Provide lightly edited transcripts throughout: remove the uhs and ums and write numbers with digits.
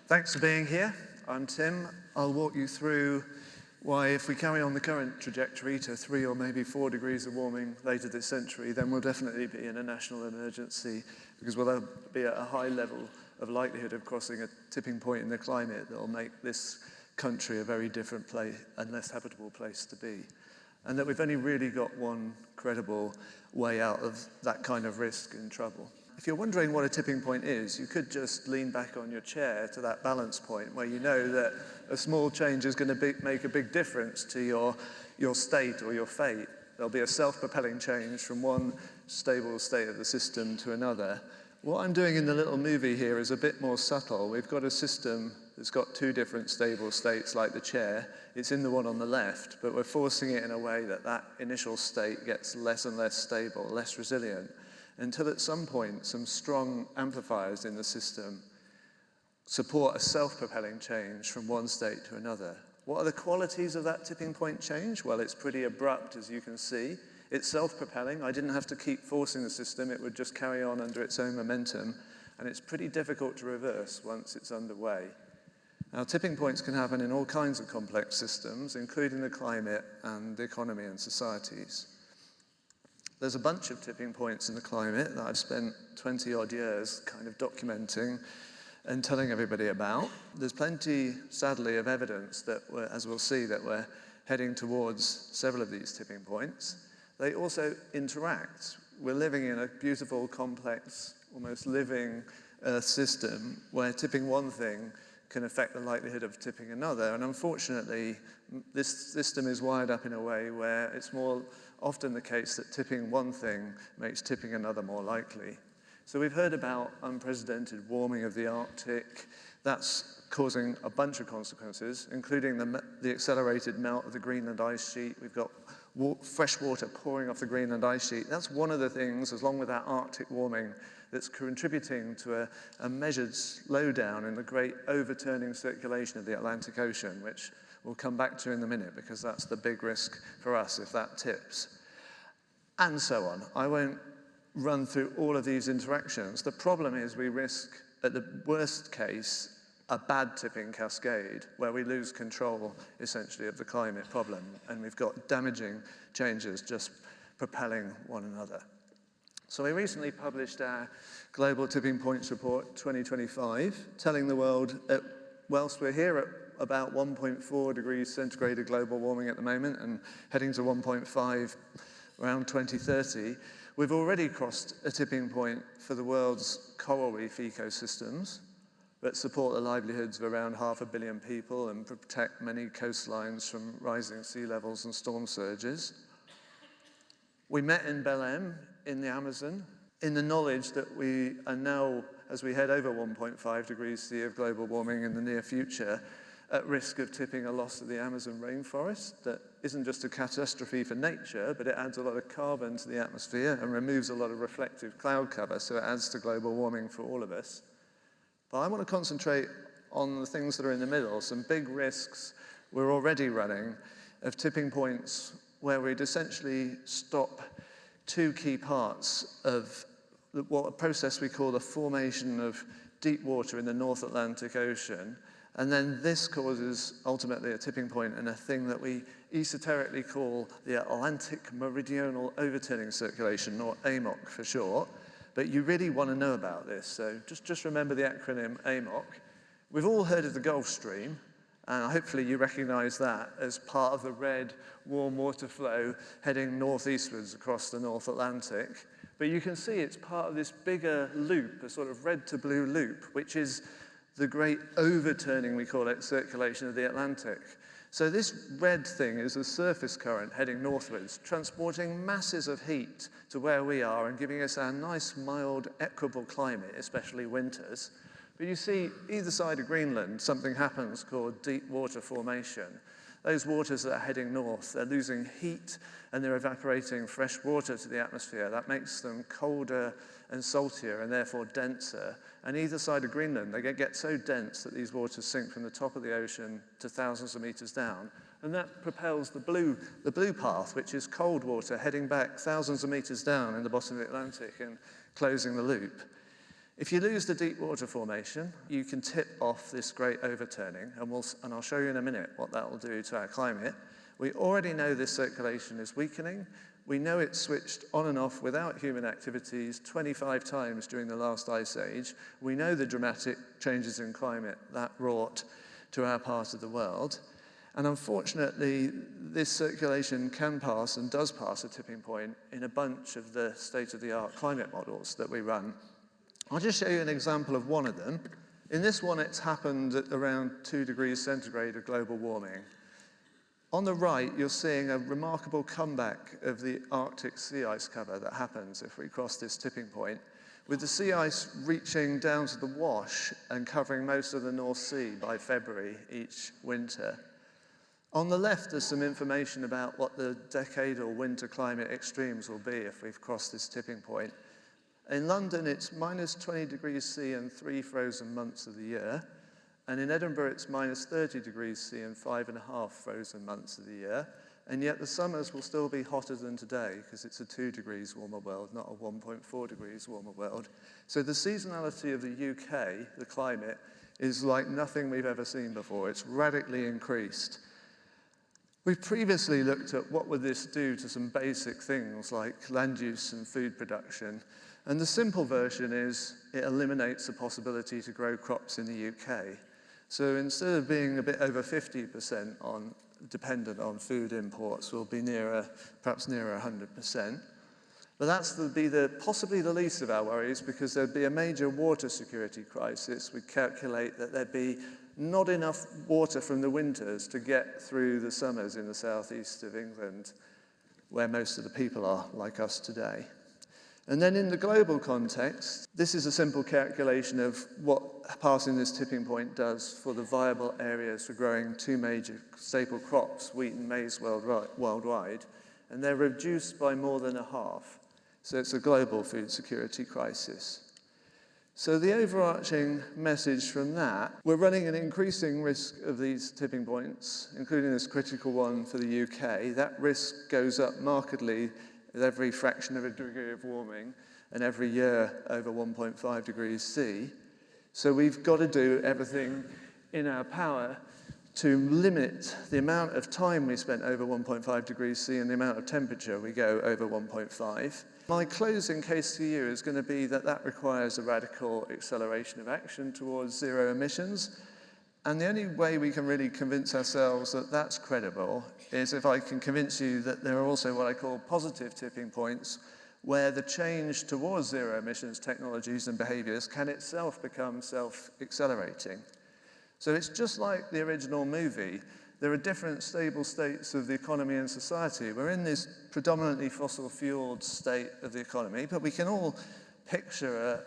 Thanks for being here. I'm Tim. I'll walk you through why if we carry on the current trajectory to 3 or maybe 4 degrees of warming later this century, then we'll definitely be in a national emergency because we'll be at a high level of likelihood of crossing a tipping point in the climate that will make this country a very different place and less habitable place to be. And that we've only really got one credible way out of that kind of risk and trouble. If you're wondering what a tipping point is, you could just lean back on your chair to that balance point where you know that a small change is going to make a big difference to your state or your fate. There'll be a self-propelling change from one stable state of the system to another. What I'm doing in the little movie here is a bit more subtle. We've got a system that's got 2 different stable states like the chair. It's in the one on the left, but we're forcing it in a way that that initial state gets less and less stable, less resilient, until at some point some strong amplifiers in the system support a self-propelling change from one state to another. What are the qualities of that tipping point change? Well, it's pretty abrupt, as you can see. It's self-propelling. I didn't have to keep forcing the system. It would just carry on under its own momentum. And it's pretty difficult to reverse once it's underway. Now, tipping points can happen in all kinds of complex systems, including the climate and the economy and societies. There's a bunch of tipping points in the climate that I've spent 20-odd years kind of documenting and telling everybody about. There's plenty, sadly, of evidence that as we'll see, that we're heading towards several of these tipping points. They also interact. We're living in a beautiful, complex, almost living Earth system where tipping one thing can affect the likelihood of tipping another. And unfortunately, this system is wired up in a way where it's more often the case that tipping one thing makes tipping another more likely. So we've heard about unprecedented warming of the Arctic. That's causing a bunch of consequences, including the accelerated melt of the Greenland ice sheet. We've got fresh water pouring off the Greenland ice sheet. That's one of the things, along with that Arctic warming, that's contributing to a measured slowdown in the great overturning circulation of the Atlantic Ocean, which we'll come back to in a minute because that's the big risk for us if that tips. And so on. I won't run through all of these interactions. The problem is we risk, at the worst case, a bad tipping cascade where we lose control, essentially, of the climate problem. And we've got damaging changes just propelling one another. So we recently published our Global Tipping Points Report 2025, telling the world that whilst we're here at about 1.4 degrees centigrade of global warming at the moment and heading to 1.5 around 2030, we've already crossed a tipping point for the world's coral reef ecosystems that support the livelihoods of around 500 million people and protect many coastlines from rising sea levels and storm surges. We met in Belém in the Amazon in the knowledge that we are now, as we head over 1.5 degrees C of global warming in the near future, at risk of tipping a loss of the Amazon rainforest that isn't just a catastrophe for nature, but it adds a lot of carbon to the atmosphere and removes a lot of reflective cloud cover, so it adds to global warming for all of us. But I want to concentrate on the things that are in the middle, some big risks we're already running of tipping points where we'd essentially stop 2 key parts of what a process we call the formation of deep water in the North Atlantic Ocean. And then this causes ultimately a tipping point and a thing that we esoterically call the Atlantic Meridional Overturning Circulation, or AMOC for short. But you really want to know about this, so just remember the acronym AMOC. We've all heard of the Gulf Stream, and hopefully you recognize that as part of the red warm water flow heading northeastwards across the North Atlantic. But you can see it's part of this bigger loop, a sort of red to blue loop, which is the great overturning, we call it, circulation of the Atlantic. So this red thing is a surface current heading northwards, transporting masses of heat to where we are and giving us our nice, mild, equable climate, especially winters. But you see, either side of Greenland, something happens called deep water formation. Those waters that are heading north, they're losing heat and they're evaporating fresh water to the atmosphere. That makes them colder and saltier and therefore denser. And either side of Greenland, they get so dense that these waters sink from the top of the ocean to thousands of meters down. And that propels the blue path, which is cold water heading back thousands of meters down in the bottom of the Atlantic and closing the loop. If you lose the deep water formation, you can tip off this great overturning, and I'll show you in a minute what that will do to our climate. We already know this circulation is weakening. We know it's switched on and off without human activities 25 times during the last ice age. We know the dramatic changes in climate that wrought to our part of the world. And unfortunately, this circulation can pass and does pass a tipping point in a bunch of the state-of-the-art climate models that we run. I'll just show you an example of one of them. In this one, it's happened at around 2 degrees centigrade of global warming. On the right, you're seeing a remarkable comeback of the Arctic sea ice cover that happens if we cross this tipping point, with the sea ice reaching down to the wash and covering most of the North Sea by February each winter. On the left, there's some information about what the decadal winter climate extremes will be if we've crossed this tipping point. In London, it's minus 20 degrees C and 3 frozen months of the year. And in Edinburgh, it's minus 30 degrees C and 5.5 frozen months of the year. And yet the summers will still be hotter than today because it's a 2 degrees warmer world, not a 1.4 degrees warmer world. So the seasonality of the UK, the climate, is like nothing we've ever seen before. It's radically increased. We've previously looked at what would this do to some basic things like land use and food production. And the simple version is it eliminates the possibility to grow crops in the UK. So instead of being a bit over 50% dependent on food imports, we'll be perhaps nearer 100%. But that's possibly the least of our worries, because there'd be a major water security crisis. We calculate that there'd be not enough water from the winters to get through the summers in the southeast of England, where most of the people are, like us today. And then in the global context, this is a simple calculation of what passing this tipping point does for the viable areas for growing 2 major staple crops, wheat and maize worldwide, and they're reduced by more than a half. So it's a global food security crisis. So the overarching message from that, we're running an increasing risk of these tipping points, including this critical one for the UK. That risk goes up markedly with every fraction of a degree of warming and every year over 1.5 degrees C. So we've got to do everything in our power to limit the amount of time we spend over 1.5 degrees C and the amount of temperature we go over 1.5. My closing case to you is going to be that requires a radical acceleration of action towards zero emissions. And the only way we can really convince ourselves that that's credible is if I can convince you that there are also what I call positive tipping points, where the change towards zero emissions technologies and behaviors can itself become self-accelerating. So it's just like the original movie. There are different stable states of the economy and society. We're in this predominantly fossil-fueled state of the economy, but we can all picture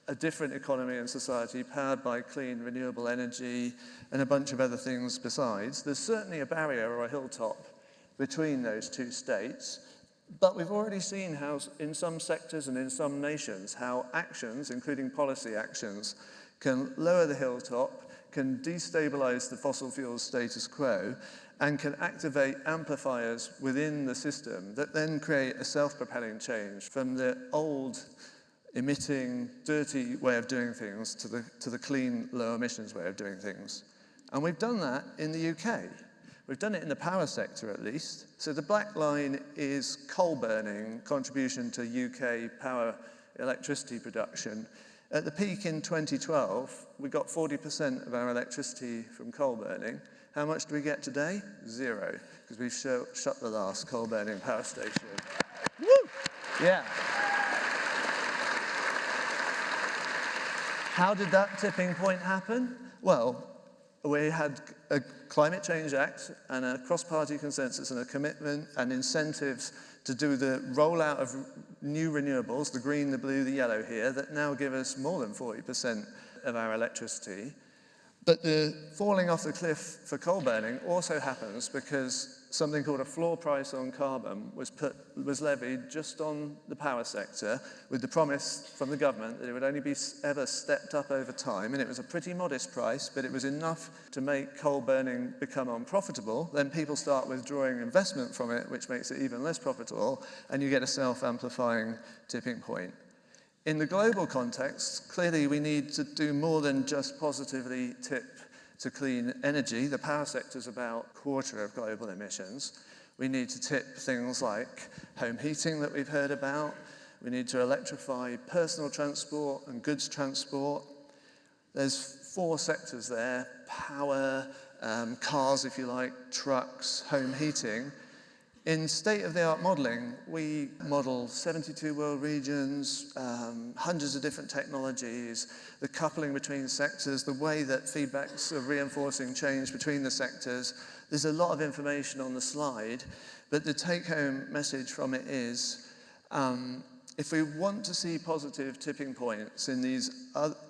a different economy and society powered by clean, renewable energy and a bunch of other things besides. There's certainly a barrier or a hilltop between those two states, but we've already seen how in some sectors and in some nations, how actions, including policy actions, can lower the hilltop, can destabilize the fossil fuel status quo, and can activate amplifiers within the system that then create a self-propelling change from the old emitting, dirty way of doing things to the clean, low emissions way of doing things. And we've done that in the UK. We've done it in the power sector, at least. So the black line is coal burning contribution to UK power electricity production. At the peak in 2012, we got 40% of our electricity from coal burning. How much do we get today? 0, because we've shut the last coal burning power station. Woo! Yeah. How did that tipping point happen? Well, we had a Climate Change Act and a cross-party consensus and a commitment and incentives to do the rollout of new renewables, the green, the blue, the yellow here, that now give us more than 40% of our electricity. But the falling off the cliff for coal burning also happens because something called a floor price on carbon was levied just on the power sector with the promise from the government that it would only be ever stepped up over time, and it was a pretty modest price, but it was enough to make coal burning become unprofitable. Then people start withdrawing investment from it, which makes it even less profitable, and you get a self-amplifying tipping point. In the global context, clearly we need to do more than just positively tip to clean energy. The power sector is about a quarter of global emissions. We need to tip things like home heating that we've heard about. We need to electrify personal transport and goods transport. There's 4 sectors there: power, cars, if you like, trucks, home heating. In state-of-the-art modelling, we model 72 world regions, hundreds of different technologies, the coupling between sectors, the way that feedbacks are reinforcing change between the sectors. There's a lot of information on the slide, but the take-home message from it is, if we want to see positive tipping points in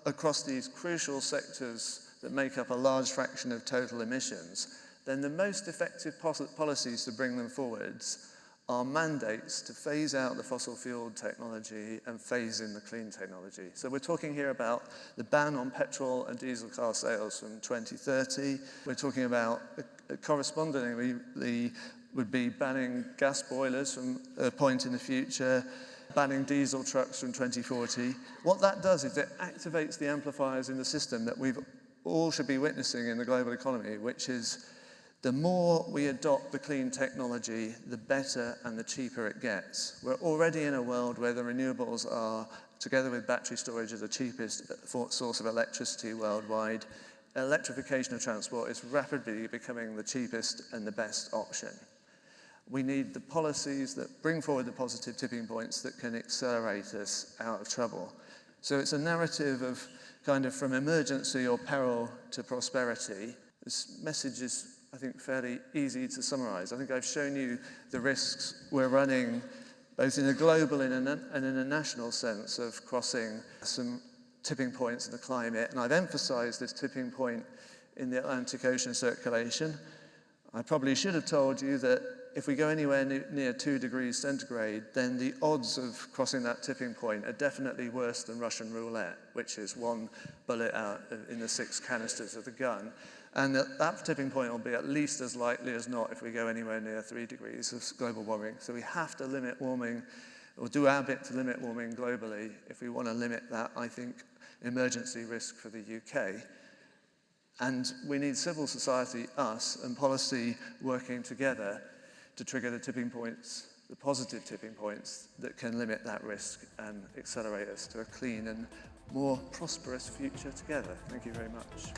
across these crucial sectors that make up a large fraction of total emissions, then the most effective policies to bring them forwards are mandates to phase out the fossil fuel technology and phase in the clean technology. So we're talking here about the ban on petrol and diesel car sales from 2030. We're talking about, correspondingly, would be banning gas boilers from a point in the future, banning diesel trucks from 2040. What that does is it activates the amplifiers in the system that we've all should be witnessing in the global economy, which is the more we adopt the clean technology, the better and the cheaper it gets. We're already in a world where the renewables are, together with battery storage, the cheapest source of electricity worldwide. Electrification of transport is rapidly becoming the cheapest and the best option. We need the policies that bring forward the positive tipping points that can accelerate us out of trouble. So it's a narrative of kind of from emergency or peril to prosperity. This message is, I think, fairly easy to summarize. I think I've shown you the risks we're running, both in a global and in a national sense, of crossing some tipping points in the climate. And I've emphasized this tipping point in the Atlantic Ocean circulation. I probably should have told you that if we go anywhere near 2 degrees centigrade, then the odds of crossing that tipping point are definitely worse than Russian roulette, which is 1 bullet out in the 6 canisters of the gun. And that tipping point will be at least as likely as not if we go anywhere near 3 degrees of global warming. So we have to limit warming, or do our bit to limit warming globally if we want to limit that, I think, emergency risk for the UK. And we need civil society, us, and policy working together to trigger the tipping points, the positive tipping points that can limit that risk and accelerate us to a clean and more prosperous future together. Thank you very much.